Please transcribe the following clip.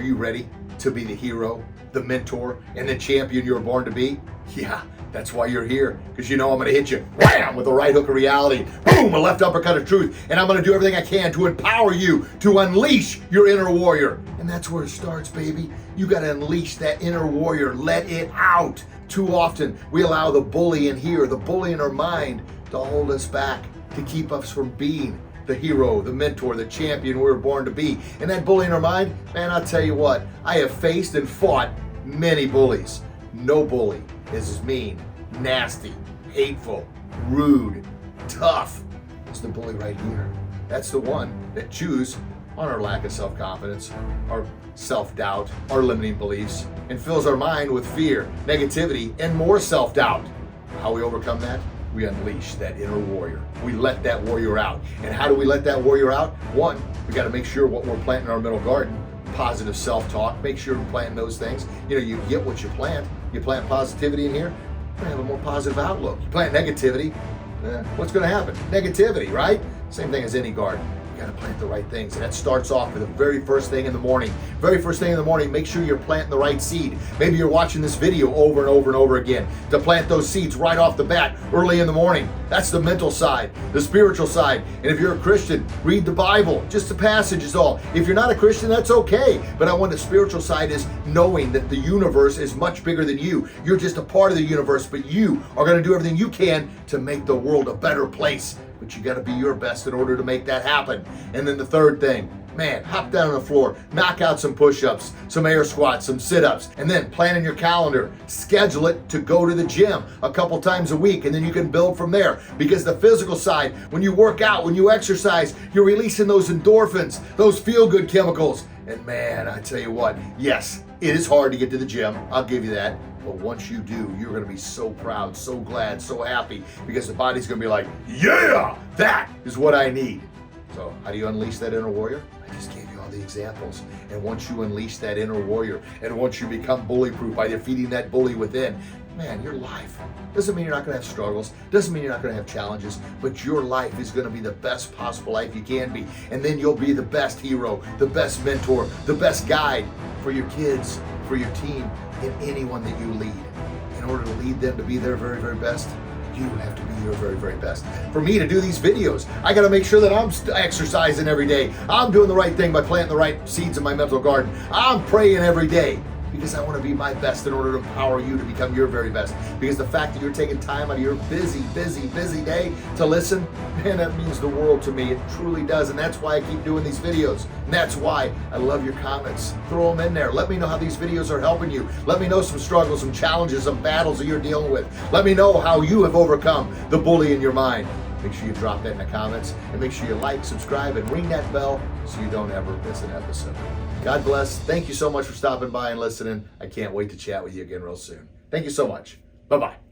you ready to be the hero, the mentor, and the champion you were born to be? Yeah, that's why you're here, because you know I'm going to hit you, wham, with a right hook of reality, boom, a left uppercut of truth, and I'm going to do everything I can to empower you to unleash your inner warrior. And that's where it starts, baby. You got to unleash that inner warrior. Let it out. Too often, we allow the bully in here, the bully in our mind, to hold us back, to keep us from being the hero, the mentor, the champion we were born to be. And that bully in our mind, man, I'll tell you what, I have faced and fought many bullies. No bully is as mean, nasty, hateful, rude, tough as the bully right here. That's the one that chews on our lack of self-confidence, our self-doubt, our limiting beliefs, and fills our mind with fear, negativity, and more self-doubt. How we overcome that? We unleash that inner warrior. We let that warrior out. And how do we let that warrior out? One, we got to make sure what we're planting in our mental garden, positive self-talk, make sure we're planting those things. You know, you get what you plant. You plant positivity in here, you're gonna have a more positive outlook. You plant negativity, what's gonna happen? Negativity, right? Same thing as any garden. You gotta plant the right things, and that starts off with the very first thing in the morning. Very first thing in the morning, make sure you're planting the right seed. Maybe you're watching this video over and over and over again to plant those seeds right off the bat, early in the morning. That's the mental side, the spiritual side. And if you're a Christian, read the Bible. Just the passage is all. If you're not a Christian, that's okay. But I want the spiritual side is knowing that the universe is much bigger than you. You're just a part of the universe, but you are gonna do everything you can to make the world a better place. But you gotta be your best in order to make that happen. And then the third thing, man, hop down on the floor, knock out some push-ups, some air squats, some sit-ups, and then plan in your calendar, schedule it to go to the gym a couple times a week, and then you can build from there. Because the physical side, when you work out, when you exercise, you're releasing those endorphins, those feel-good chemicals. And man, I tell you what, yes, it is hard to get to the gym, I'll give you that. But once you do, you're gonna be so proud, so glad, so happy, because the body's gonna be like, yeah, that is what I need. So how do you unleash that inner warrior? I just gave you all the examples. And once you unleash that inner warrior, and once you become bully-proof by defeating that bully within, man, your life doesn't mean you're not gonna have struggles, doesn't mean you're not gonna have challenges, but your life is gonna be the best possible life you can be. And then you'll be the best hero, the best mentor, the best guide for your kids, for your team, and anyone that you lead. In order to lead them to be their very, very best, you have to be your very, very best. For me to do these videos, I gotta make sure that I'm exercising every day. I'm doing the right thing by planting the right seeds in my mental garden. I'm praying every day because I wanna be my best in order to empower you to become your very best. Because the fact that you're taking time out of your busy, busy, busy day to listen, man, that means the world to me. It truly does. And that's why I keep doing these videos. And that's why I love your comments. Throw them in there. Let me know how these videos are helping you. Let me know some struggles, some challenges, some battles that you're dealing with. Let me know how you have overcome the bully in your mind. Make sure you drop that in the comments, and make sure you like, subscribe, and ring that bell so you don't ever miss an episode. God bless. Thank you so much for stopping by and listening. I can't wait to chat with you again real soon. Thank you so much. Bye-bye.